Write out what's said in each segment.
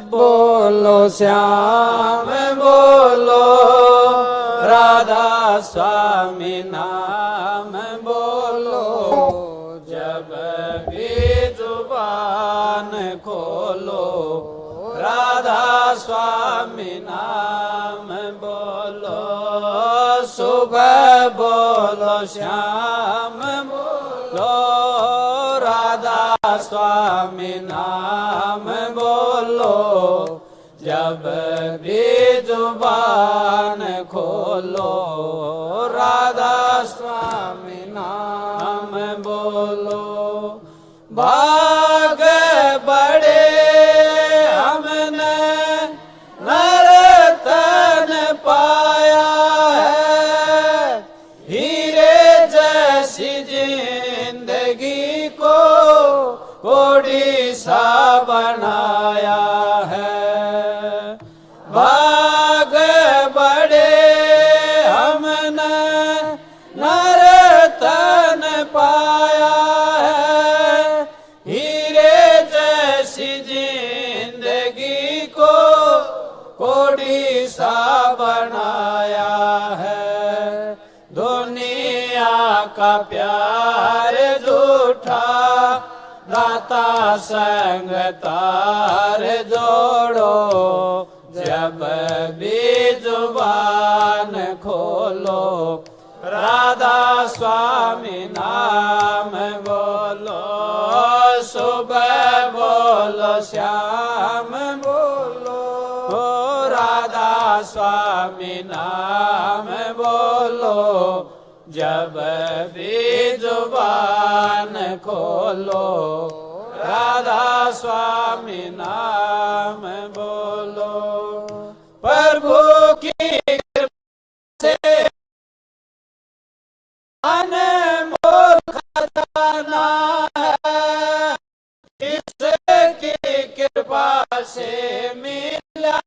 बोलो श्याम बोलो राधा स्वामी नाम बोलो जब भी जुबान खोलो राधा स्वामी नाम बोलो सुबह बोलो श्याम बोलो राधा स्वामी नाम बोलो जब भी जुबान खोलो राधा स्वामी नाम बोलो भाग बड़े हमने नर्तन पाया है हीरे जैसी जिंदगी को कोड़ी सा बनाया है भाग बड़े हमने नर्तन पाया है हीरे जैसी जिंदगी को कोड़ी सा बनाया है दुनिया का प्यार झूठा दाता संग तार जोड़ो जब भी जुबान खोलो राधा स्वामी नाम बोलो सुबह बोलो श्याम बोलो राधा स्वामी नाम बोलो जब भी जुबान खोलो राधा स्वामी नाम बोलो प्रभु की कृपा से अनमोल खजाना है इसकी कृपा से मिला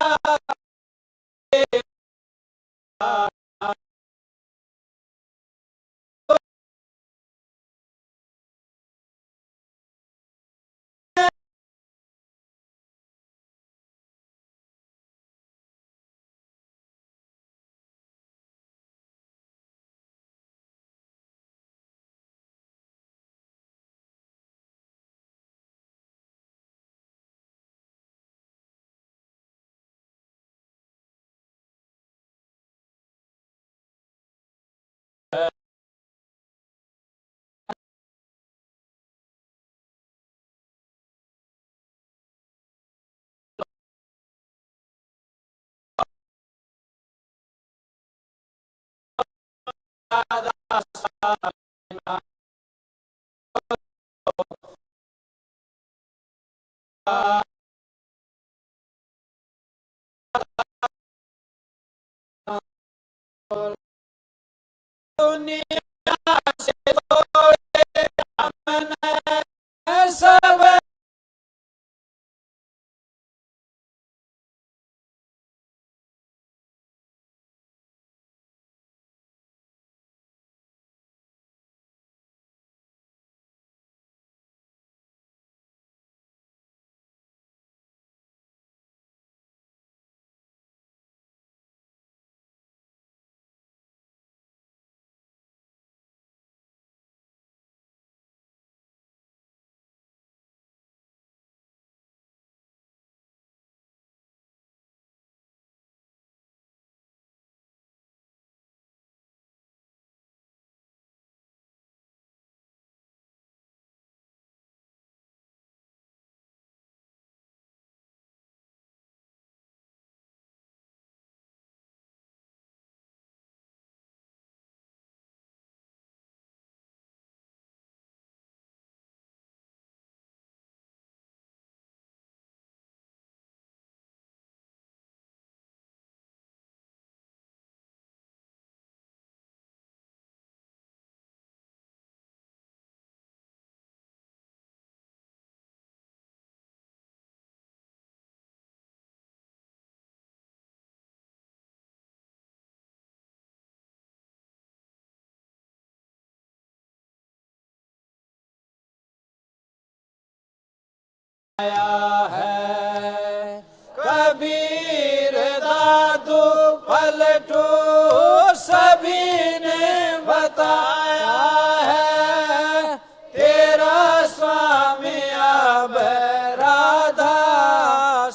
दुनिया से छोड़े हमने सब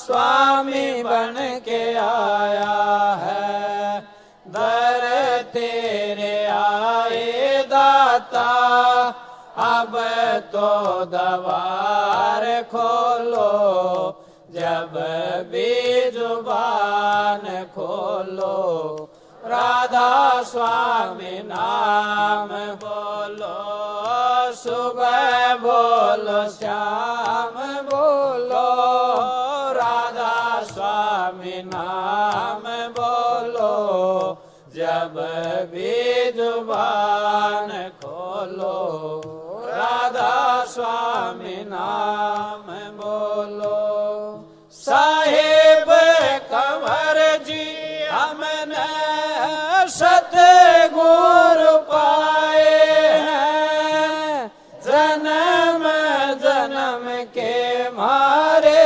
स्वामी बन के आया है। दर तेरे आए दाता, अब तो द्वार खोलो, जब भी जुबान खोलो, राधा स्वामी नाम बोलो। सुबह बोलो, श्याम बोलो, राधा स्वामी नाम बोलो, जब भी जुबान खोलो, राधा स्वामी नाम बोलो। साहिब कंवर जी हमने सतगुरु पाए हैं, जन्म जन्म के मारे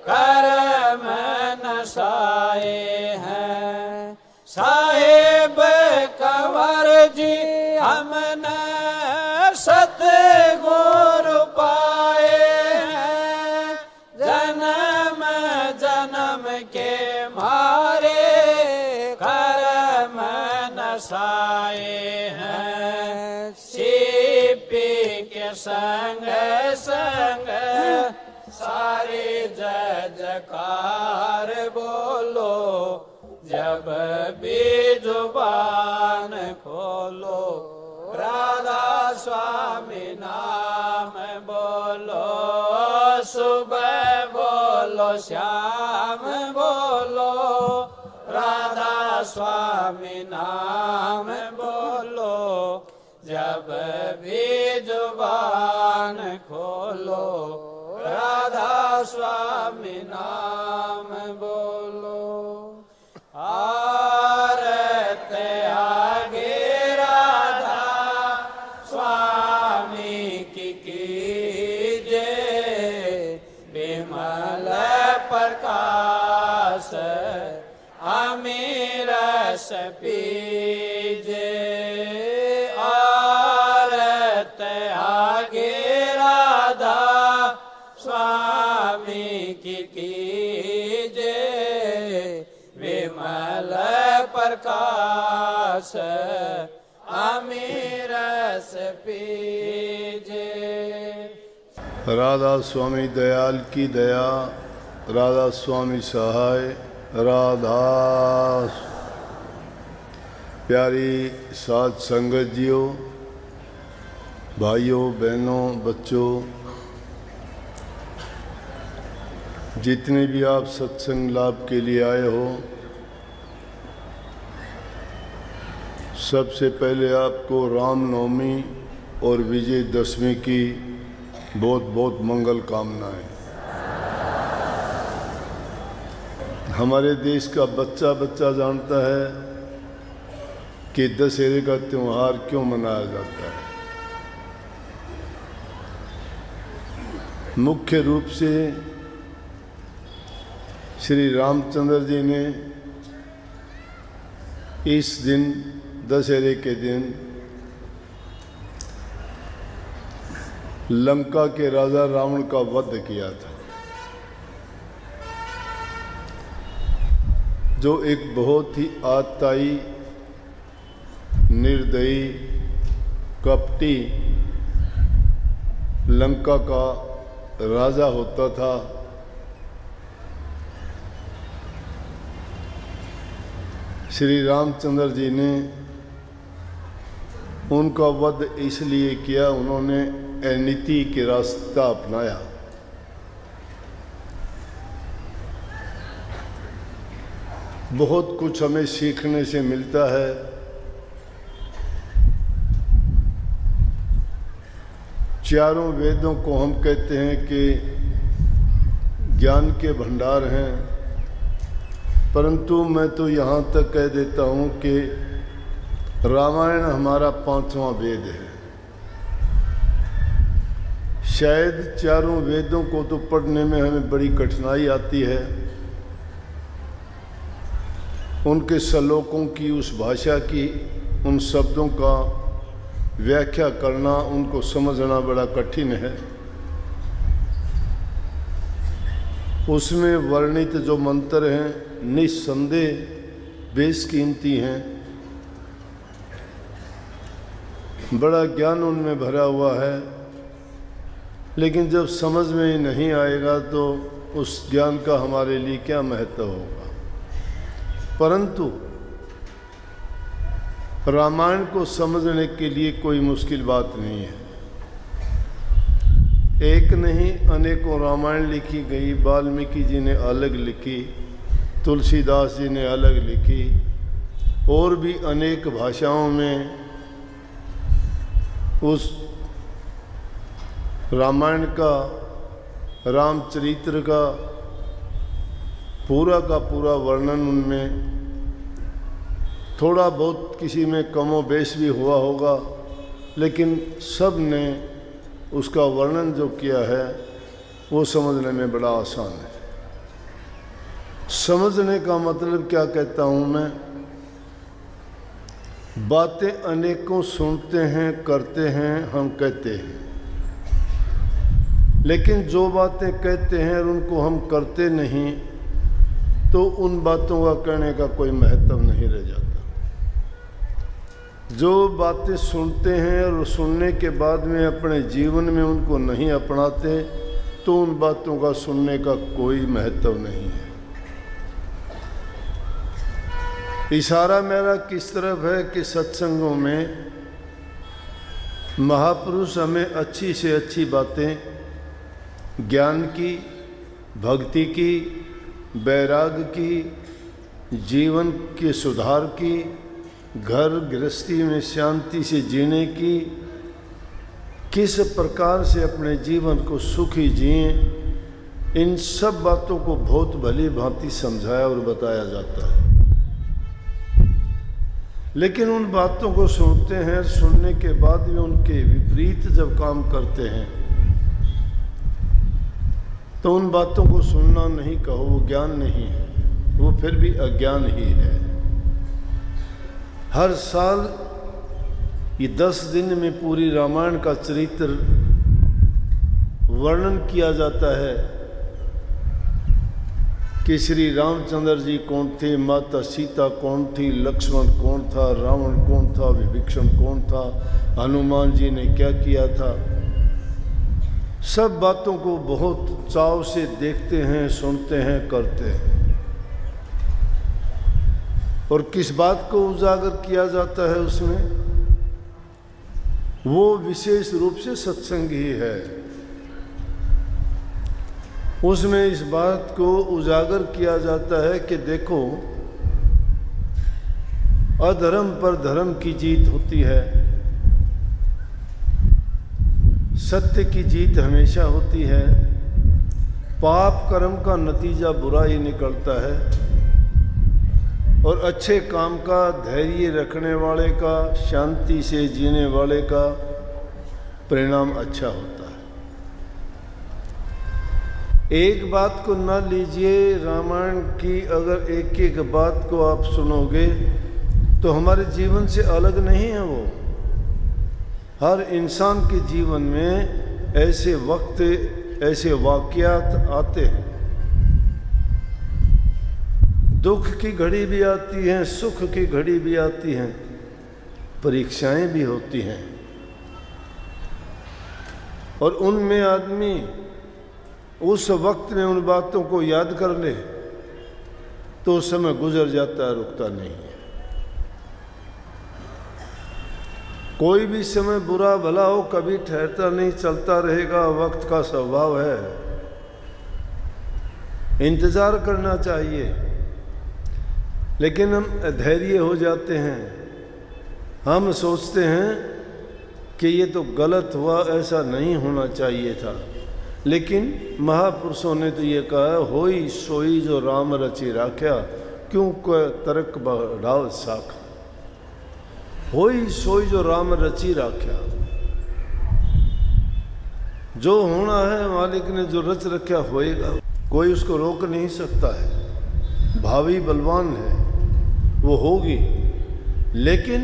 कर्म नशाए हैं। साहिब कंवर जी हमने सतगुरु पाए हैं, जन्म जन्म के मारे कर्म नशाए हैं। सीपी के संग संग सारे जयकार बोलो, जब भी जुबान खोलो, राधा स्वामी नाम बोलो। सुबह बोलो, श्याम बोलो, राधा स्वामी नाम बोलो, जब भी जुबान खोलो, राधा स्वामी नाम बोलो। आरत आगे राधा स्वामी की कीजे, विमल प्रकाश अमीर रस पीजे। आरत आगे राधा स्वामी की कीजे, विमल प्रकाश अमीर रस पीजे। राधा स्वामी दयाल की दया, राधा स्वामी सहाय, राधा। प्यारी साध संगत जियो, भाइयों बहनों बच्चों, जितने भी आप सत्संग लाभ के लिए आए हो, सबसे पहले आपको रामनवमी और विजयदशमी की बहुत बहुत मंगल कामनाएं। हमारे देश का बच्चा बच्चा जानता है कि दशहरे का त्यौहार क्यों मनाया जाता है। मुख्य रूप से श्री रामचंद्र जी ने इस दिन, दशहरे के दिन, लंका के राजा रावण का वध किया था, जो एक बहुत ही आतताई, निर्दयी, कपटी लंका का राजा होता था। श्री रामचंद्र जी ने उनका वध इसलिए किया, उन्होंने अनीति के रास्ता अपनाया। बहुत कुछ हमें सीखने से मिलता है। चारों वेदों को हम कहते हैं कि ज्ञान के भंडार हैं, परंतु मैं तो यहाँ तक कह देता हूँ कि रामायण हमारा 5वां वेद है। शायद चारों वेदों को तो पढ़ने में हमें बड़ी कठिनाई आती है, उनके श्लोकों की, उस भाषा की, उन शब्दों का व्याख्या करना, उनको समझना बड़ा कठिन है। उसमें वर्णित जो मंत्र हैं निस्संदेह बेशकीमती हैं। बड़ा ज्ञान उनमें भरा हुआ है, लेकिन जब समझ में ही नहीं आएगा तो उस ज्ञान का हमारे लिए क्या महत्व होगा। परंतु रामायण को समझने के लिए कोई मुश्किल बात नहीं है। एक नहीं अनेकों रामायण लिखी गई। वाल्मीकि जी ने अलग लिखी, तुलसीदास जी ने अलग लिखी, और भी अनेक भाषाओं में उस रामायण का, रामचरित्र का पूरा वर्णन उनमें थोड़ा बहुत किसी में कमो बेश भी हुआ होगा, लेकिन सब ने उसका वर्णन जो किया है वो समझने में बड़ा आसान है। समझने का मतलब क्या कहता हूँ मैं, बातें अनेकों सुनते हैं, करते हैं, हम कहते हैं, लेकिन जो बातें कहते हैं और उनको हम करते नहीं तो उन बातों का कहने का कोई महत्व नहीं रह जाता। जो बातें सुनते हैं और सुनने के बाद में अपने जीवन में उनको नहीं अपनाते तो उन बातों का सुनने का कोई महत्व नहीं है। इशारा मेरा किस तरफ है कि सत्संगों में महापुरुष हमें अच्छी से अच्छी बातें ज्ञान की, भक्ति की, वैराग की, जीवन के सुधार की, घर गृहस्थी में शांति से जीने की, किस प्रकार से अपने जीवन को सुखी जिए, इन सब बातों को बहुत भली भांति समझाया और बताया जाता है। लेकिन उन बातों को सुनते हैं, सुनने के बाद भी उनके विपरीत जब काम करते हैं तो उन बातों को सुनना नहीं कहो, वो ज्ञान नहीं है, वो फिर भी अज्ञान ही है। हर साल ये 10 दिन में पूरी रामायण का चरित्र वर्णन किया जाता है कि श्री रामचंद्र जी कौन थे, माता सीता कौन थी, लक्ष्मण कौन था, रावण कौन था, विभीषण कौन था, हनुमान जी ने क्या किया था। सब बातों को बहुत चाव से देखते हैं, सुनते हैं, करते हैं। और किस बात को उजागर किया जाता है उसमें, वो विशेष रूप से सत्संग ही है। उसमें इस बात को उजागर किया जाता है कि देखो, अधर्म पर धर्म की जीत होती है, सत्य की जीत हमेशा होती है, पाप कर्म का नतीजा बुरा ही निकलता है, और अच्छे काम का, धैर्य रखने वाले का, शांति से जीने वाले का परिणाम अच्छा होता है। एक बात को न लीजिए, रामायण की अगर एक एक बात को आप सुनोगे तो हमारे जीवन से अलग नहीं है वो। हर इंसान के जीवन में ऐसे वक्त, ऐसे वाक़यात आते हैं। दुख की घड़ी भी आती है, सुख की घड़ी भी आती है, परीक्षाएं भी होती हैं, और उनमें आदमी उस वक्त में उन बातों को याद कर ले तो उस समय गुजर जाता है, रुकता नहीं है। कोई भी समय बुरा भला हो कभी ठहरता नहीं, चलता रहेगा, वक्त का स्वभाव है। इंतजार करना चाहिए, लेकिन हम अधैर्य हो जाते हैं। हम सोचते हैं कि ये तो गलत हुआ, ऐसा नहीं होना चाहिए था। लेकिन महापुरुषों ने तो ये कहा, होई सोई जो राम रचि राख्या, क्यों कोई तर्क बढ़ाव साखा। होई सोई जो राम रचि राख्या, जो होना है मालिक ने जो रच रखा होएगा, कोई उसको रोक नहीं सकता है। भावी बलवान है, वो होगी, लेकिन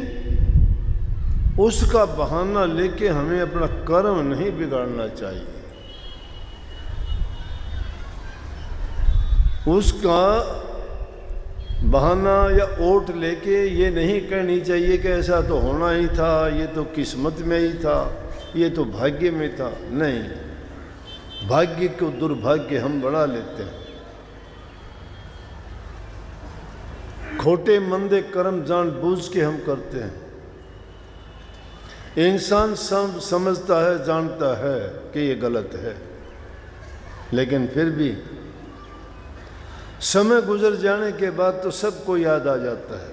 उसका बहाना लेके हमें अपना कर्म नहीं बिगाड़ना चाहिए। उसका बहाना या ओट लेके ये नहीं कहनी चाहिए कि ऐसा तो होना ही था, ये तो किस्मत में ही था, ये तो भाग्य में था। नहीं, भाग्य को दुर्भाग्य हम बना लेते हैं। खोटे मंदे कर्म जानबूझ के हम करते हैं। इंसान समझता है, जानता है कि ये गलत है, लेकिन फिर भी समय गुजर जाने के बाद तो सबको याद आ जाता है।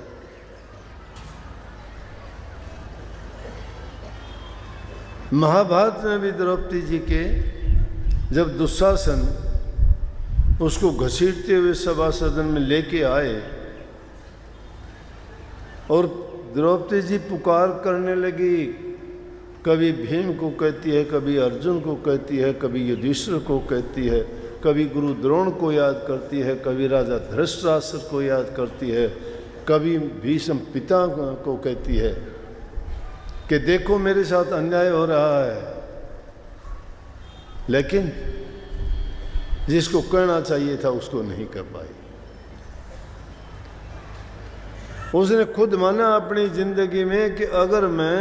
महाभारत में भी द्रौपदी जी के जब दुशासन उसको घसीटते हुए सभा सदन में लेके आए और द्रौपदी जी पुकार करने लगी, कभी भीम को कहती है, कभी अर्जुन को कहती है, कभी युधिष्ठिर को कहती है, कभी गुरु द्रोण को याद करती है, कभी राजा धृतराष्ट्र को याद करती है, कभी भीष्म पिता को कहती है कि देखो मेरे साथ अन्याय हो रहा है। लेकिन जिसको कहना चाहिए था उसको नहीं कर पाई। उसने खुद माना अपनी जिंदगी में कि अगर मैं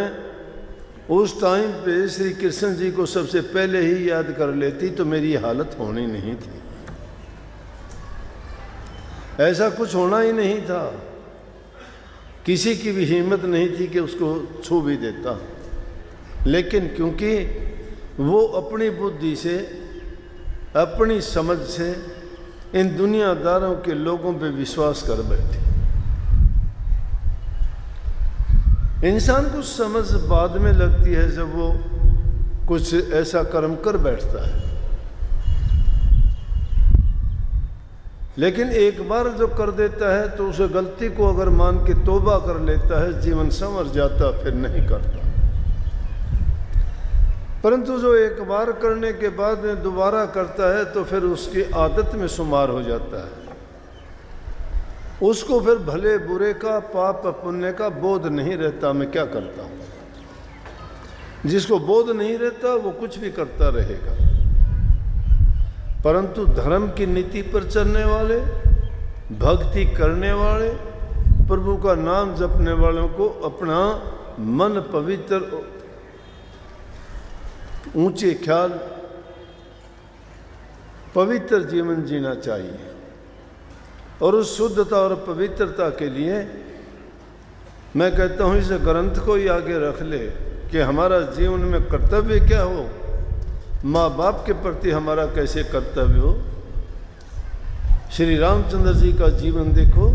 उस टाइम पे श्री कृष्ण जी को सबसे पहले ही याद कर लेती तो मेरी हालत होनी नहीं थी, ऐसा कुछ होना ही नहीं था। किसी की भी हिम्मत नहीं थी कि उसको छू भी देता। लेकिन क्योंकि वो अपनी बुद्धि से, अपनी समझ से इन दुनियादारों के लोगों पे विश्वास कर बैठी। इंसान को समझ बाद में लगती है जब वो कुछ ऐसा कर्म कर बैठता है, लेकिन एक बार जो कर देता है तो उसे गलती को अगर मान के तौबा कर लेता है, जीवन संवर जाता, फिर नहीं करता। परंतु जो एक बार करने के बाद में दोबारा करता है तो फिर उसकी आदत में शुमार हो जाता है। उसको फिर भले बुरे का, पाप पुण्य का बोध नहीं रहता, मैं क्या करता हूँ। जिसको बोध नहीं रहता वो कुछ भी करता रहेगा। परंतु धर्म की नीति पर चलने वाले, भक्ति करने वाले, प्रभु का नाम जपने वालों को अपना मन पवित्र, ऊंचे ख्याल, पवित्र जीवन जीना चाहिए। और उस शुद्धता और पवित्रता के लिए मैं कहता हूँ इस ग्रंथ को ही आगे रख ले कि हमारा जीवन में कर्तव्य क्या हो, माँ बाप के प्रति हमारा कैसे कर्तव्य हो। श्री रामचंद्र जी का जीवन देखो,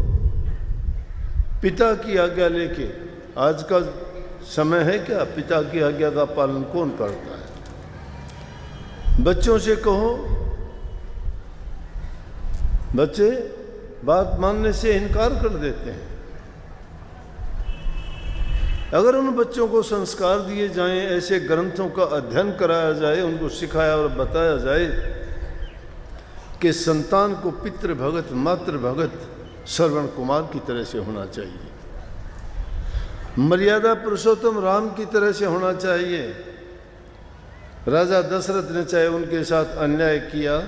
पिता की आज्ञा लेके, आज का समय है क्या पिता की आज्ञा का पालन कौन करता है। बच्चों से कहो, बच्चे बात मानने से इनकार कर देते हैं। अगर उन बच्चों को संस्कार दिए जाएं, ऐसे ग्रंथों का अध्ययन कराया जाए, उनको सिखाया और बताया जाए कि संतान को पितृ भगत, मातृ भगत श्रवण कुमार की तरह से होना चाहिए, मर्यादा पुरुषोत्तम राम की तरह से होना चाहिए। राजा दशरथ ने चाहे उनके साथ अन्याय किया,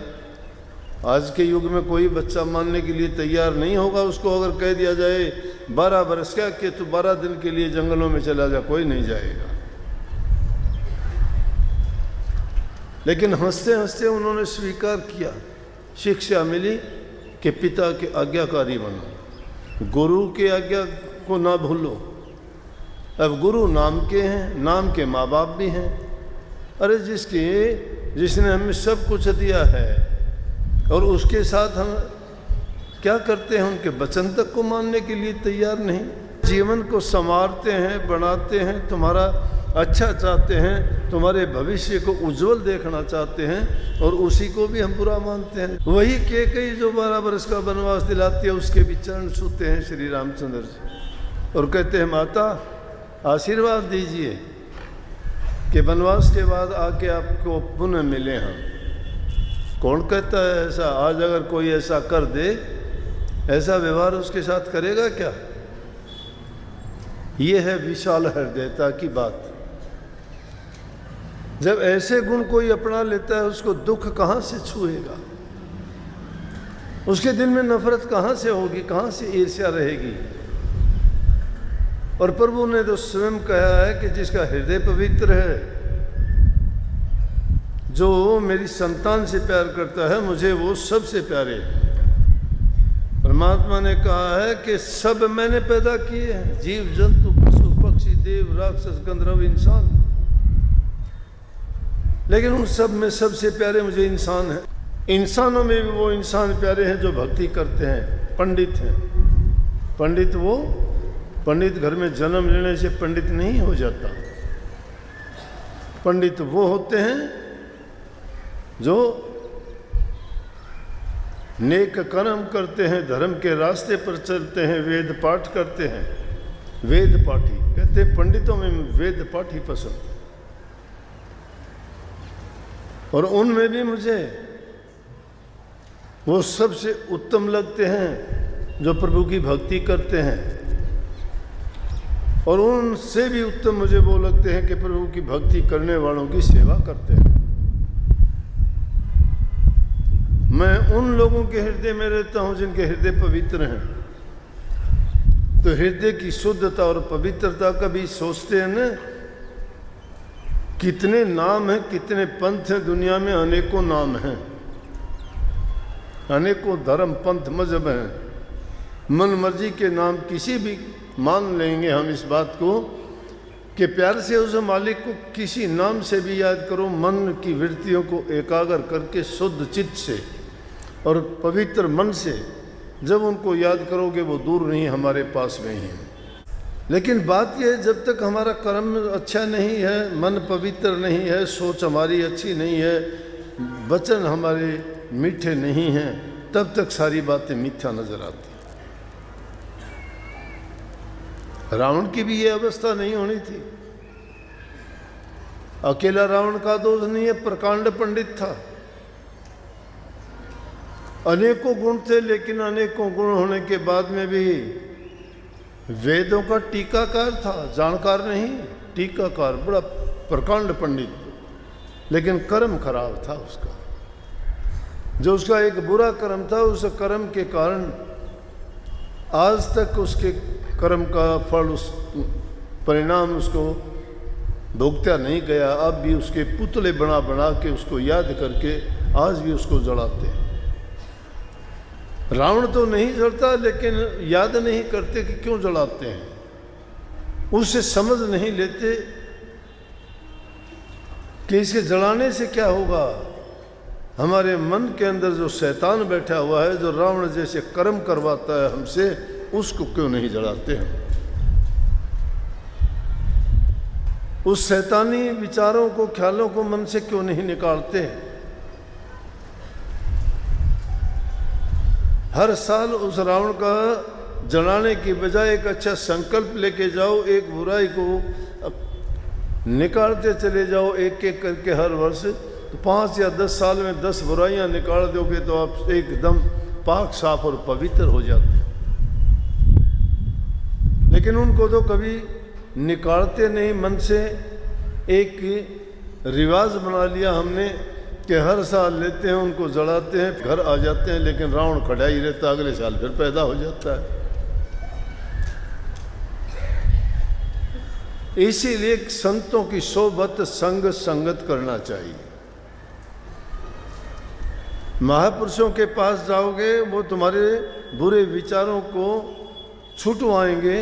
आज के युग में कोई बच्चा मानने के लिए तैयार नहीं होगा। उसको अगर कह दिया जाए 12 वर्ष का कि तू 12 दिन के लिए जंगलों में चला जा, कोई नहीं जाएगा। लेकिन हंसते हंसते उन्होंने स्वीकार किया, शिक्षा मिली कि पिता के आज्ञाकारी बनो, गुरु की आज्ञा को ना भूलो। अब गुरु नाम के हैं, नाम के माँ बाप भी हैं। अरे जिसने हमें सब कुछ दिया है और उसके साथ हम क्या करते हैं, उनके वचन तक को मानने के लिए तैयार नहीं। जीवन को संवारते हैं, बनाते हैं, तुम्हारा अच्छा चाहते हैं, तुम्हारे भविष्य को उज्जवल देखना चाहते हैं, और उसी को भी हम बुरा मानते हैं। वही कैकेयी जो 12 वर्ष का वनवास दिलाती है, उसके भी चरण छूते हैं श्री रामचंद्र जी और कहते हैं माता आशीर्वाद दीजिए कि वनवास के बाद आके आपको पुनः मिले हम। कौन कहता है ऐसा? आज अगर कोई ऐसा कर दे, ऐसा व्यवहार उसके साथ करेगा क्या? ये है विशाल हृदयता की बात। जब ऐसे गुण कोई अपना लेता है, उसको दुख कहाँ से छुएगा? उसके दिल में नफरत कहाँ से होगी, कहाँ से ईर्ष्या रहेगी। और प्रभु ने तो स्वयं कहा है कि जिसका हृदय पवित्र है, जो मेरी संतान से प्यार करता है, मुझे वो सबसे प्यारे है। परमात्मा ने कहा है कि सब मैंने पैदा किए हैं, जीव जंतु, पशु पक्षी, देव राक्षस, गंधर्व, इंसान, लेकिन उन सब में सबसे प्यारे मुझे इंसान हैं। इंसानों में भी वो इंसान प्यारे हैं जो भक्ति करते हैं, पंडित हैं। पंडित घर में जन्म लेने से पंडित नहीं हो जाता। पंडित वो होते हैं जो नेक कर्म करते हैं, धर्म के रास्ते पर चलते हैं, वेद पाठ करते हैं। वेद पाठी कहते हैं, पंडितों में वेद पाठी पसंद, और उनमें भी मुझे वो सबसे उत्तम लगते हैं जो प्रभु की भक्ति करते हैं। और उनसे भी उत्तम मुझे वो लगते हैं कि प्रभु की भक्ति करने वालों की सेवा करते हैं। मैं उन लोगों के हृदय में रहता हूं जिनके हृदय पवित्र हैं। तो हृदय की शुद्धता और पवित्रता का भी सोचते हैं ना। कितने नाम हैं, कितने पंथ हैं दुनिया में, अनेकों नाम हैं, अनेकों धर्म, पंथ, मजहब हैं। मन मर्जी के नाम किसी भी मान लेंगे हम इस बात को कि प्यार से उस मालिक को किसी नाम से भी याद करो। मन की वृत्तियों को एकाग्र करके शुद्ध चित्त से और पवित्र मन से जब उनको याद करोगे, वो दूर नहीं, हमारे पास में ही है। लेकिन बात यह है, जब तक हमारा कर्म अच्छा नहीं है, मन पवित्र नहीं है, सोच हमारी अच्छी नहीं है, वचन हमारे मीठे नहीं हैं, तब तक सारी बातें मिथ्या नजर आती। रावण की भी ये अवस्था नहीं होनी थी। अकेला रावण का दोष नहीं है, प्रकांड पंडित था। अनेकों गुण थे, लेकिन अनेकों गुण होने के बाद में भी वेदों का टीकाकार था, जानकार नहीं, टीकाकार, बड़ा प्रकांड पंडित, लेकिन कर्म खराब था उसका। जो उसका एक बुरा कर्म था, उस कर्म के कारण आज तक उसके कर्म का फल, उस परिणाम उसको भुगता नहीं गया। अब भी उसके पुतले बना बना के उसको याद करके आज भी उसको जलाते हैं। रावण तो नहीं जलता, लेकिन याद नहीं करते कि क्यों जलाते हैं, उससे समझ नहीं लेते कि इसके जलाने से क्या होगा। हमारे मन के अंदर जो शैतान बैठा हुआ है, जो रावण जैसे कर्म करवाता है हमसे, उसको क्यों नहीं जलाते हैं। उस शैतानी विचारों को, ख्यालों को मन से क्यों नहीं निकालते हैं। हर साल उस रावण का जलाने की बजाय एक अच्छा संकल्प लेके जाओ, एक बुराई को निकालते चले जाओ एक एक करके हर वर्ष। तो 5 या 10 साल में 10 बुराइयां निकाल दोगे तो आप एकदम पाक साफ और पवित्र हो जाते हैं। लेकिन उनको तो कभी निकालते नहीं मन से। एक रिवाज बना लिया हमने कि हर साल लेते हैं, उनको जलाते हैं, घर आ जाते हैं, लेकिन रावण खड़ा ही रहता, अगले साल फिर पैदा हो जाता है। इसीलिए संतों की सोबत संग संगत करना चाहिए। महापुरुषों के पास जाओगे, वो तुम्हारे बुरे विचारों को छुटवाएंगे,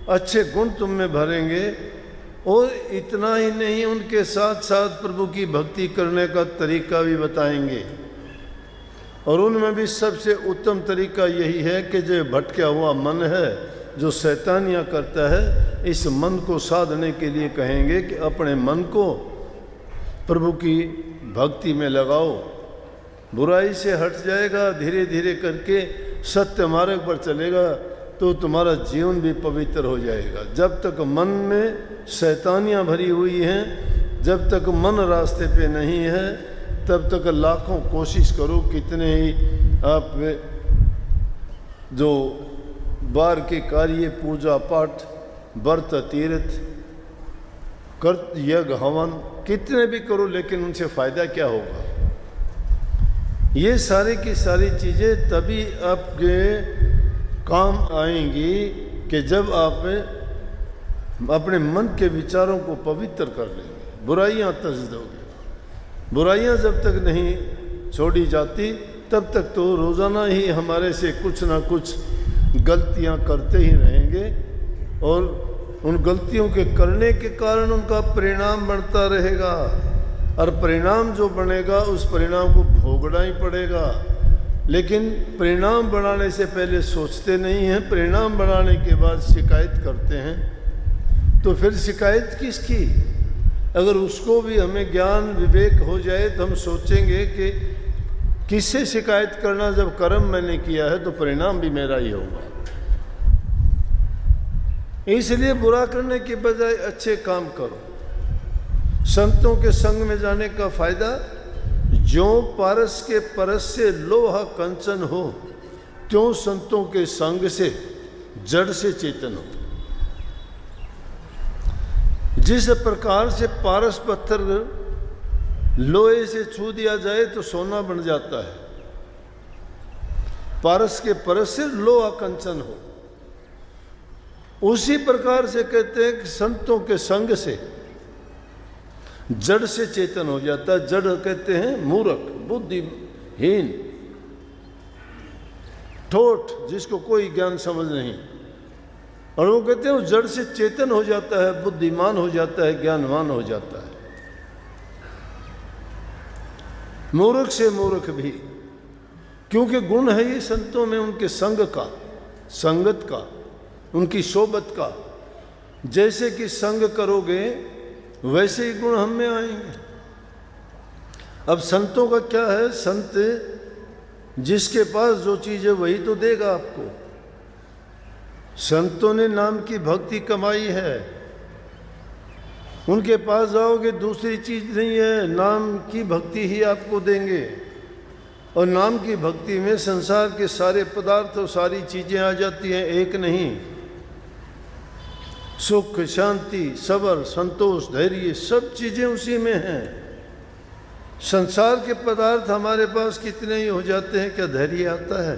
अच्छे गुण तुम में भरेंगे, और इतना ही नहीं, उनके साथ साथ प्रभु की भक्ति करने का तरीका भी बताएंगे। और उनमें भी सबसे उत्तम तरीका यही है कि जो भटका हुआ मन है, जो शैतानियाँ करता है, इस मन को साधने के लिए कहेंगे कि अपने मन को प्रभु की भक्ति में लगाओ। बुराई से हट जाएगा, धीरे धीरे करके सत्य मार्ग पर चलेगा, तो तुम्हारा जीवन भी पवित्र हो जाएगा। जब तक मन में शैतानियाँ भरी हुई हैं, जब तक मन रास्ते पे नहीं है, तब तक लाखों कोशिश करो, कितने ही आप जो बार के कार्य, पूजा पाठ, व्रत, तीर्थ, कर्त, यज्ञ, हवन, कितने भी करो, लेकिन उनसे फ़ायदा क्या होगा। ये सारी की सारी चीज़ें तभी आपके काम आएंगी कि जब आप अपने मन के विचारों को पवित्र कर लेंगे, बुराइयां तज दोगे। बुराइयां जब तक नहीं छोड़ी जाती तब तक तो रोज़ाना ही हमारे से कुछ ना कुछ गलतियां करते ही रहेंगे और उन गलतियों के करने के कारण उनका परिणाम बढ़ता रहेगा और परिणाम जो बनेगा उस परिणाम को भोगना ही पड़ेगा। लेकिन परिणाम बढ़ाने से पहले सोचते नहीं हैं, परिणाम बढ़ाने के बाद शिकायत करते हैं। तो फिर शिकायत किसकी? अगर उसको भी हमें ज्ञान विवेक हो जाए तो हम सोचेंगे कि किससे शिकायत करना, जब कर्म मैंने किया है तो परिणाम भी मेरा ही होगा। इसलिए बुरा करने के बजाय अच्छे काम करो। संतों के संग में जाने का फायदा, जो पारस के परस से लोहा कंचन हो, त्यों संतों के संग से जड़ से चेतन हो। जिस प्रकार से पारस पत्थर लोहे से छू दिया जाए तो सोना बन जाता है, पारस के परस से लोहा कंचन हो, उसी प्रकार से कहते हैं कि संतों के संग से जड़ से चेतन हो जाता है। जड़ कहते हैं मूर्ख, बुद्धिहीन, ठोठ, जिसको कोई ज्ञान समझ नहीं, और वो कहते हैं वो जड़ से चेतन हो जाता है, बुद्धिमान हो जाता है, ज्ञानवान हो जाता है। मूर्ख से मूर्ख भी, क्योंकि गुण है ये संतों में उनके संग का, संगत का, उनकी सोबत का। जैसे कि संग करोगे वैसे ही गुण हम में आएंगे। अब संतों का क्या है, संत जिसके पास जो चीज़ है वही तो देगा आपको। संतों ने नाम की भक्ति कमाई है, उनके पास जाओगे दूसरी चीज़ नहीं है, नाम की भक्ति ही आपको देंगे। और नाम की भक्ति में संसार के सारे पदार्थ और सारी चीज़ें आ जाती हैं, एक नहीं। सुख, शांति, सबर, संतोष, धैर्य, सब चीज़ें उसी में हैं। संसार के पदार्थ हमारे पास कितने ही हो जाते हैं, क्या धैर्य आता है?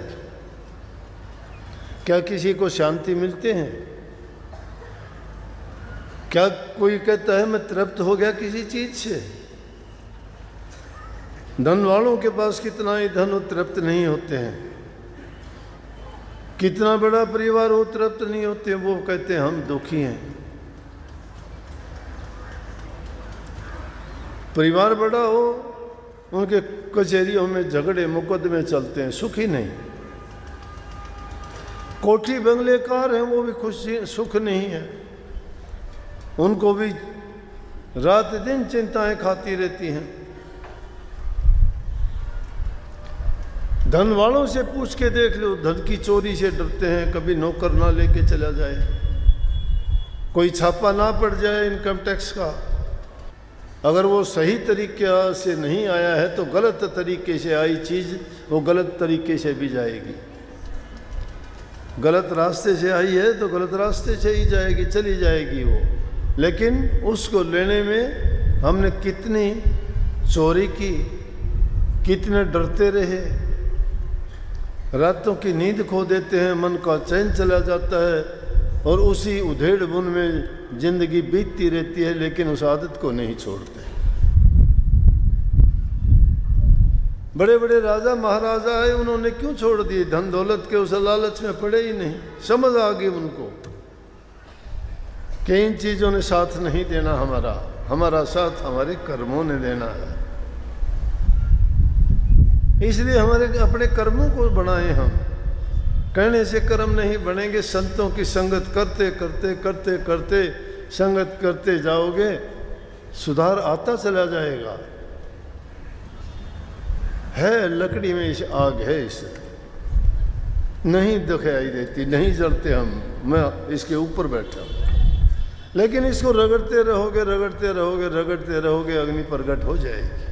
क्या किसी को शांति मिलते हैं? क्या कोई कहता है मैं तृप्त हो गया किसी चीज से? धन वालों के पास कितना ही धन हो, तृप्त नहीं होते हैं। कितना बड़ा परिवार हो, तृप्त नहीं होते। वो कहते हैं हम दुखी हैं। परिवार बड़ा हो, उनके कचहरियों में झगड़े मुकदमे चलते हैं, सुखी नहीं। कोठी बंगले कार हैं, वो भी खुशी सुख नहीं है, उनको भी रात दिन चिंताएं खाती रहती हैं। धन वालों से पूछ के देख लो, धन की चोरी से डरते हैं, कभी नौकर ना लेके चला जाए, कोई छापा ना पड़ जाए इनकम टैक्स का। अगर वो सही तरीके से नहीं आया है तो गलत तरीके से आई चीज़ वो गलत तरीके से भी जाएगी। गलत रास्ते से आई है तो गलत रास्ते से ही जाएगी, चली जाएगी वो। लेकिन उसको लेने में हमने कितनी चोरी की, कितने डरते रहे, रातों की नींद खो देते हैं, मन का चैन चला जाता है और उसी उधेड़ बुन में जिंदगी बीतती रहती है, लेकिन उस आदत को नहीं छोड़ते। बड़े बड़े राजा महाराजा आए, उन्होंने क्यों छोड़ दिए? धन दौलत के उस लालच में पड़े ही नहीं। समझ आ गई उनको कि इन चीज़ों ने साथ नहीं देना, हमारा साथ हमारे कर्मों ने देना है। इसलिए हमारे अपने कर्मों को बनाए हम। कहने से कर्म नहीं बनेंगे। संतों की संगत करते करते करते करते संगत करते जाओगे, सुधार आता चला जाएगा। है लकड़ी में इस आग है, इस नहीं दिखाई देती, नहीं जलते हम, मैं इसके ऊपर बैठा हूँ। लेकिन इसको रगड़ते रहोगे रगड़ते रहोगे रगड़ते रहोगे, अग्नि प्रकट हो जाएगी।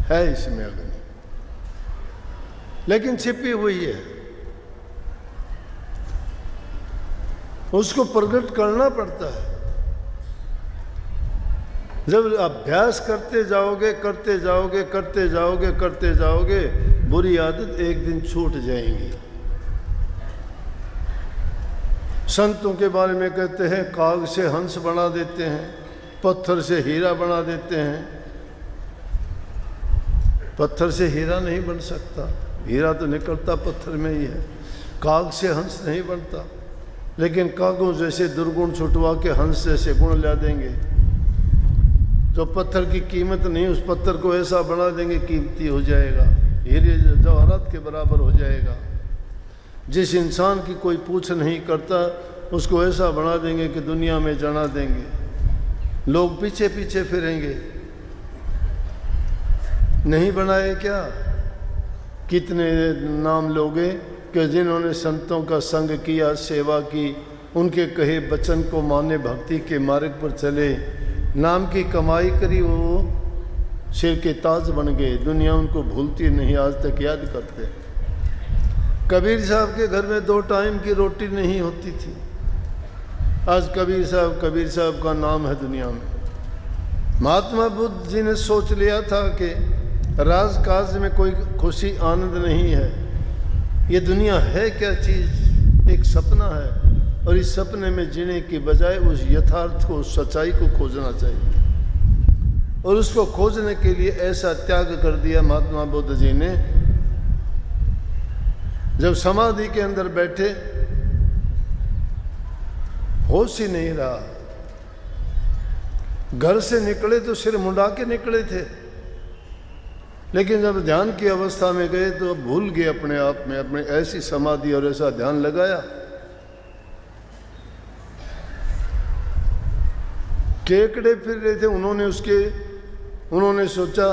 है इसमें अग्नि, लेकिन छिपी हुई है, उसको प्रकट करना पड़ता है। जब अभ्यास करते जाओगे करते जाओगे करते जाओगे करते जाओगे, बुरी आदत एक दिन छूट जाएंगी। संतों के बारे में कहते हैं काग से हंस बना देते हैं, पत्थर से हीरा बना देते हैं। पत्थर से हीरा नहीं बन सकता, हीरा तो निकलता पत्थर में ही है। काग से हंस नहीं बनता, लेकिन कागों जैसे दुर्गुण छुटवा के हंस जैसे गुण ला देंगे। जो पत्थर की कीमत नहीं, उस पत्थर को ऐसा बना देंगे कीमती हो जाएगा, हीरे जवाहरात के बराबर हो जाएगा। जिस इंसान की कोई पूछ नहीं करता, उसको ऐसा बना देंगे कि दुनिया में जना देंगे, लोग पीछे पीछे फिरेंगे। नहीं बनाए क्या? कितने नाम लोगे कि जिन्होंने संतों का संग किया, सेवा की, उनके कहे वचन को माने, भक्ति के मार्ग पर चले, नाम की कमाई करी, वो सिर के ताज बन गए। दुनिया उनको भूलती नहीं, आज तक याद करते। कबीर साहब के घर में 2 टाइम की रोटी नहीं होती थी, आज कबीर साहब का नाम है दुनिया में। महात्मा बुद्ध जी ने सोच लिया था कि राजकाज में कोई खुशी आनंद नहीं है, ये दुनिया है क्या चीज़, एक सपना है, और इस सपने में जीने की बजाय उस यथार्थ को, उस सच्चाई को खोजना चाहिए। और उसको खोजने के लिए ऐसा त्याग कर दिया महात्मा बुद्ध जी ने। जब समाधि के अंदर बैठे, होश ही नहीं रहा। घर से निकले तो सिर मुंडा के निकले थे, लेकिन जब ध्यान की अवस्था में गए तो भूल गए अपने आप में, अपने ऐसी समाधि और ऐसा ध्यान लगाया। केकड़े फिर रहे थे, उन्होंने सोचा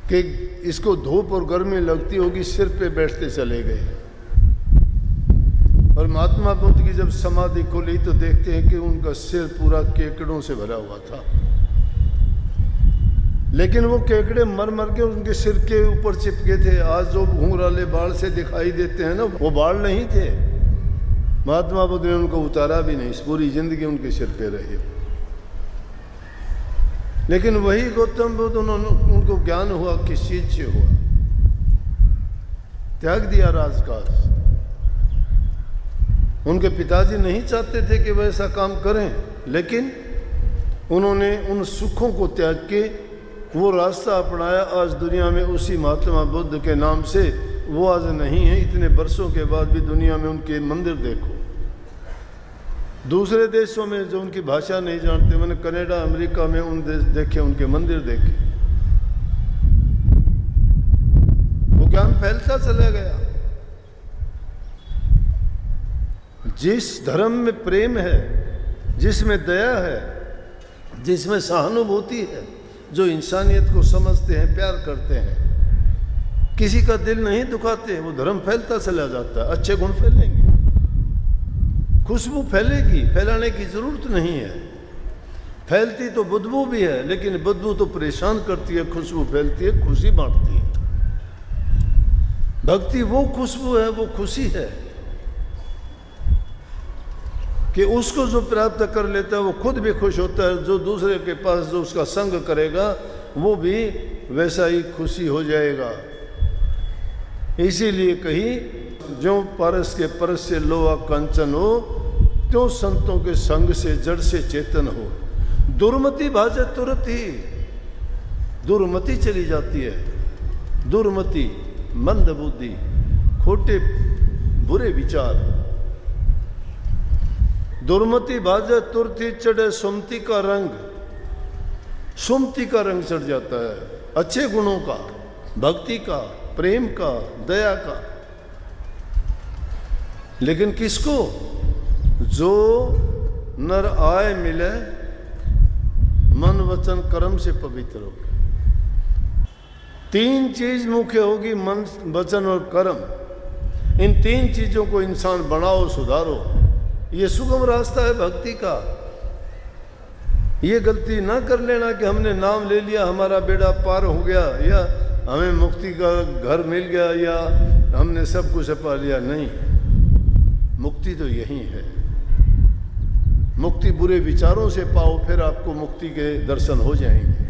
कि इसको धूप और गर्मी लगती होगी, सिर पे बैठते चले गए। और महात्मा बुद्ध की जब समाधि खुली तो देखते हैं कि उनका सिर पूरा केकड़ों से भरा हुआ था, लेकिन वो केकड़े मर मर के उनके सिर के ऊपर चिपके थे। आज जो घुंघराले बाल से दिखाई देते हैं ना, वो बाल नहीं थे। महात्मा बुद्ध ने उनको उतारा भी नहीं, पूरी जिंदगी उनके सिर पे रही। लेकिन वही गौतम बुद्ध, उनको ज्ञान हुआ, किस चीज से हुआ, त्याग दिया राजकाज। उनके पिताजी नहीं चाहते थे कि वह ऐसा काम करें, लेकिन उन्होंने उन सुखों को त्याग के वो रास्ता अपनाया। आज दुनिया में उसी महात्मा बुद्ध के नाम से वो आज नहीं है। इतने वर्षों के बाद भी दुनिया में उनके मंदिर देखो। दूसरे देशों में जो उनकी भाषा नहीं जानते, मैंने कनाडा, अमेरिका में उन देश देखे, उनके मंदिर देखे। वो ज्ञान फैलता चला गया। जिस धर्म में प्रेम है, जिसमें दया है, जिसमें सहानुभूति है, जो इंसानियत को समझते हैं, प्यार करते हैं, किसी का दिल नहीं दुखाते, वो धर्म फैलता चला जाता है। अच्छे गुण फैलेंगे, खुशबू फैलेगी, फैलाने की जरूरत नहीं है। फैलती तो बदबू भी है, लेकिन बदबू तो परेशान करती है, खुशबू फैलती है, खुशी बांटती है। भक्ति वो खुशबू है, वो खुशी है कि उसको जो प्राप्त कर लेता है वो खुद भी खुश होता है। जो दूसरे के पास जो उसका संग करेगा वो भी वैसा ही खुशी हो जाएगा। इसीलिए कही, जो परस के परस से लोहा कंचन हो, त्यों संतों के संग से जड़ से चेतन हो। दुर्मति भाजे तुरंत ही, दुर्मति चली जाती है। दुर्मति, मंद बुद्धि, खोटे बुरे विचार। दुर्मति भाजे तुरंत ही चढ़े सुमति का रंग। सुमति का रंग चढ़ जाता है, अच्छे गुणों का, भक्ति का, प्रेम का, दया का। लेकिन किसको? जो नर आए मिले, मन वचन कर्म से पवित्र हो। 3 चीज मुख्य होगी, मन वचन और कर्म। इन 3 चीजों को इंसान बनाओ, सुधारो। ये सुगम रास्ता है भक्ति का। ये गलती ना कर लेना कि हमने नाम ले लिया, हमारा बेड़ा पार हो गया, या हमें मुक्ति का घर मिल गया, या हमने सब कुछ पा लिया। नहीं, मुक्ति तो यही है। मुक्ति बुरे विचारों से पाओ, फिर आपको मुक्ति के दर्शन हो जाएंगे।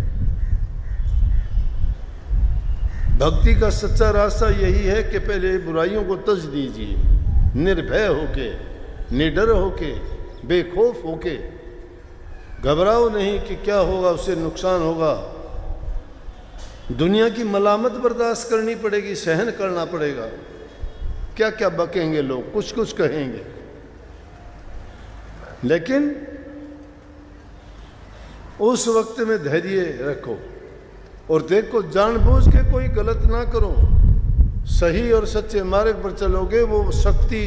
भक्ति का सच्चा रास्ता यही है कि पहले बुराइयों को तज दीजिए, निर्भय होके, निडर होके, बेखौफ होके। घबराओ नहीं कि क्या होगा, उससे नुकसान होगा। दुनिया की मलामत बर्दाश्त करनी पड़ेगी, सहन करना पड़ेगा। क्या क्या बकेंगे लोग, कुछ कुछ कहेंगे, लेकिन उस वक्त में धैर्य रखो और देखो, जानबूझ के कोई गलत ना करो। सही और सच्चे मार्ग पर चलोगे, वो शक्ति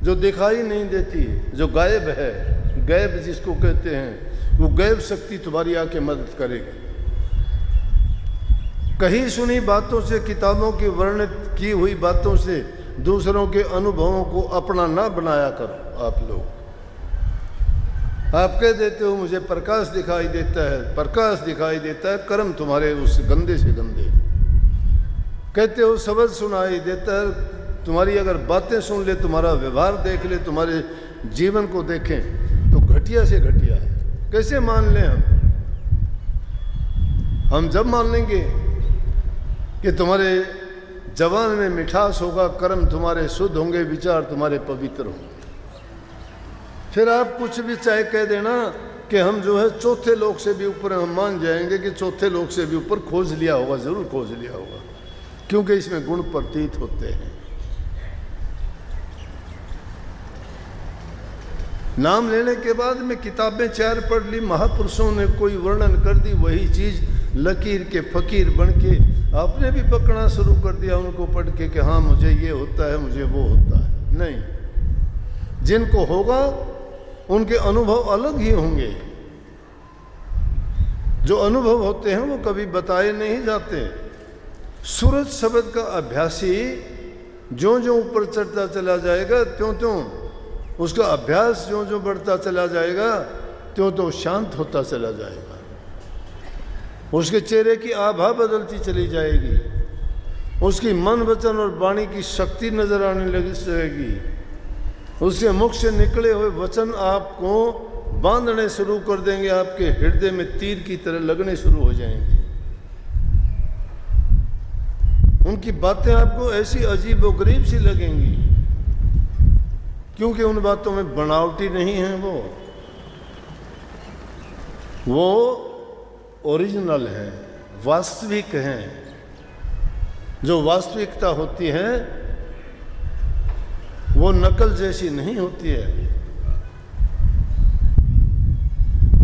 जो दिखाई नहीं देती, जो गायब है, गैब जिसको कहते हैं, वो गैब शक्ति तुम्हारी आके मदद करेगी। कहीं सुनी बातों से, किताबों की वर्णित की हुई बातों से दूसरों के अनुभवों को अपना ना बनाया करो। आप लोग आप कह देते हो मुझे प्रकाश दिखाई देता है, प्रकाश दिखाई देता है, कर्म तुम्हारे उस गंदे से गंदे। कहते हो शब्द सुनाई देता है, तुम्हारी अगर बातें सुन ले, तुम्हारा व्यवहार देख ले, तुम्हारे जीवन को देखें तो घटिया से घटिया है। कैसे मान लें हम जब मान लेंगे कि तुम्हारे जवान में मिठास होगा, कर्म तुम्हारे शुद्ध होंगे, विचार तुम्हारे पवित्र होंगे, फिर आप कुछ भी चाहे कह देना कि हम जो है चौथे लोक से भी ऊपर, हम मान जाएंगे कि चौथे लोक से भी ऊपर खोज लिया होगा, जरूर खोज लिया होगा, क्योंकि इसमें गुण प्रतीत होते हैं। नाम लेने के बाद में किताबें 4 पढ़ ली, महापुरुषों ने कोई वर्णन कर दी, वही चीज लकीर के फकीर बन के आपने भी पकड़ना शुरू कर दिया उनको पढ़ के कि हाँ मुझे ये होता है, मुझे वो होता है। नहीं, जिनको होगा उनके अनुभव अलग ही होंगे। जो अनुभव होते हैं वो कभी बताए नहीं जाते। सूरज शब्द का अभ्यासी ज्यों ज्यों ऊपर चढ़ता चला जाएगा, त्यों त्यों उसका अभ्यास ज्यों ज्यों बढ़ता चला जाएगा, त्यों त्यों शांत होता चला जाएगा। उसके चेहरे की आभा बदलती चली जाएगी, उसकी मन वचन और वाणी की शक्ति नजर आने लगी जाएगी। उसके मुख से निकले हुए वचन आपको बांधने शुरू कर देंगे, आपके हृदय में तीर की तरह लगने शुरू हो जाएंगे। उनकी बातें आपको ऐसी अजीब व गरीब सी लगेंगी, क्योंकि उन बातों में बनावटी नहीं है, वो ओरिजिनल है, वास्तविक हैं। जो वास्तविकता होती है वो नकल जैसी नहीं होती है।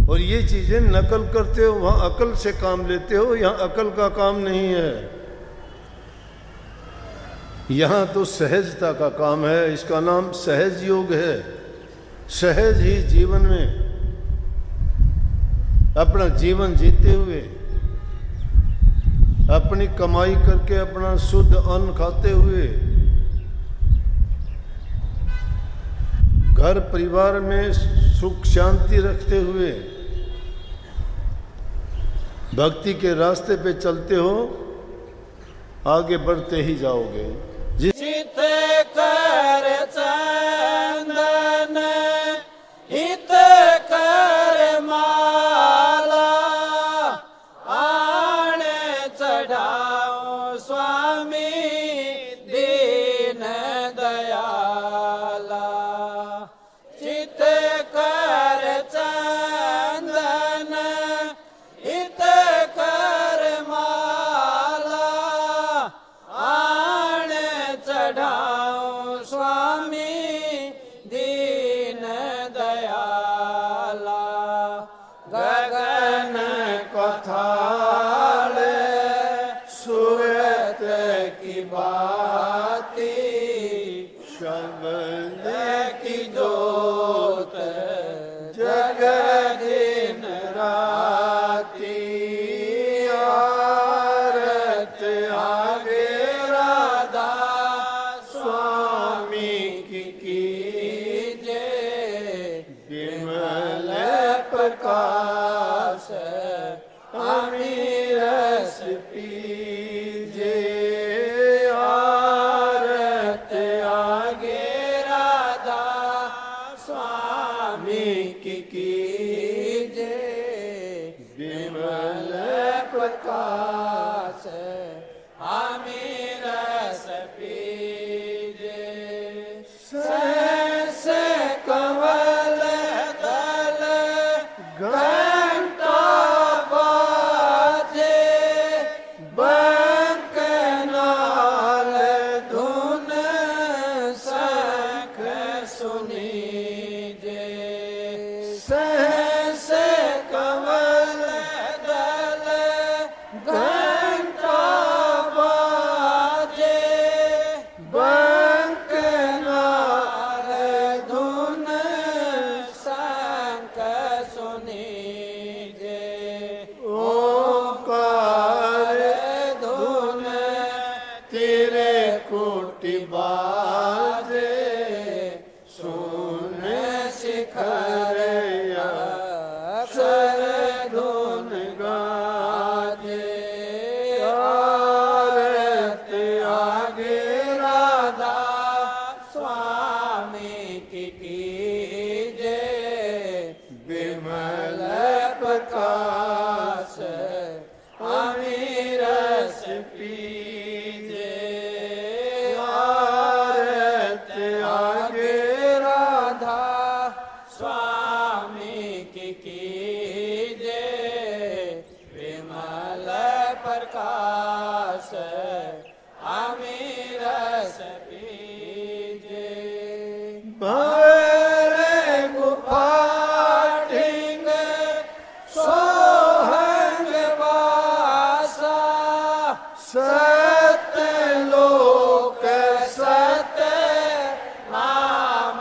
और ये चीजें नकल करते हो, वहां अकल से काम लेते हो, यहां अकल का काम नहीं है, यहां तो सहजता का काम है। इसका नाम सहज योग है। सहज ही जीवन में अपना जीवन जीते हुए, अपनी कमाई करके अपना शुद्ध अन्न खाते हुए, घर परिवार में सुख शांति रखते हुए भक्ति के रास्ते पे चलते हो, आगे बढ़ते ही जाओगे। चित कर चंदन हित कर माला, आण चढ़ाओ स्वामी दीन दयाला। चित कर चंदन हित कर माला, आण चढ़ाओ स्वामी दीन दयाला। गगन कथाल सुरत की बाती, शब्द की जोत जग दिन राती। आरत आगे राधा स्वामी की कीजे, विमल प्रकाश अमीरस पीजे। आरत आगे राधा कीजे विमल प्रकाश आमी रस पीजे सहस कमल दल घंटा बाजे बंक नाल धुन सख सुनीजे सहस कमल दल घंटा बाजे बंक नाल धुन शंख सुनीजे ओंकार धुन तेरे कोटि बाजे सुन शिखर अक्षर धुन गाजे आरत आगे राधा स्वामी की कीजे विमल प्रकाश आमी रस पीजे आरत आगे राधा स्वामी की कीजे विमल प्रकाश आमी रस पीजे भवर गुफा ढिंग सोहंग वासा सत्य लोक सत्य नाम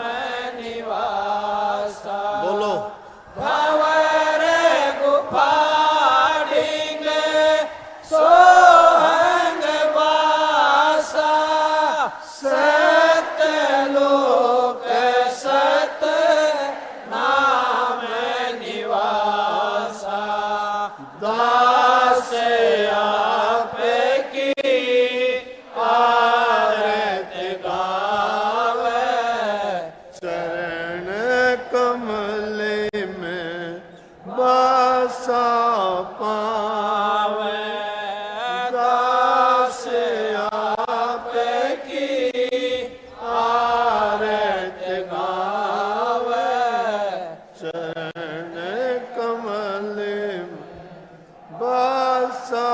निवासा बोलो भवर गुफा ढिंग सोहंग वासा सत्य लोक सत्य नाम निवासा दास आप की आरत गावे चरण कमले में बासा पावे दास आप की आरत गावे चरण कमले में बासा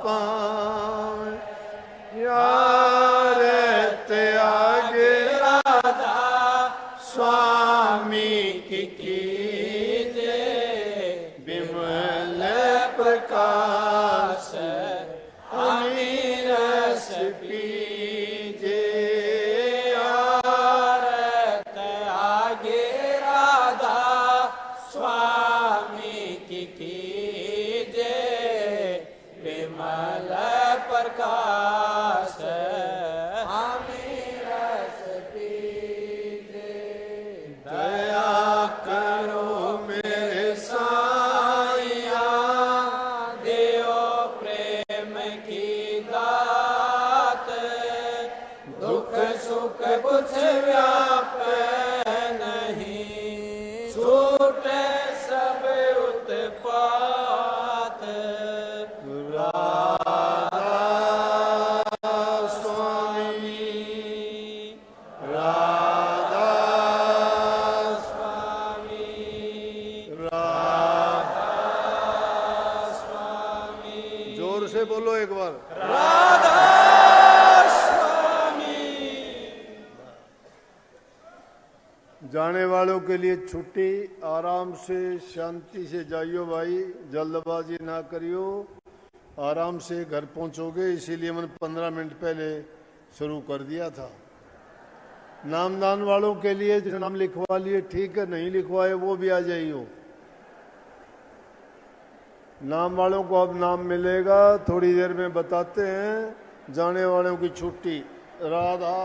पावे यारत आगे राधा स्वामी की कीजे विमल प्रकाश आमी रस पीजे आरत आगे राधा स्वामी की कीजे विमल प्रकाश आमी रस पीजे दया करो मेरे साईया देओ प्रेम की दात दुख सुख कुछ व्याप नहीं छूटे सब उत्पात जोर से बोलो एक बार राधा स्वामी। जाने वालों के लिए छुट्टी, आराम से शांति से जाइयो भाई, जल्दबाजी ना करियो, आराम से घर पहुंचोगे, इसीलिए मैंने 15 मिनट पहले शुरू कर दिया था। नामदान वालों के लिए जो नाम लिखवा लिए ठीक है, नहीं लिखवाए वो भी आ जाइयो। नाम वालों को अब नाम मिलेगा, थोड़ी देर में बताते हैं। जाने वालों की छुट्टी। राधा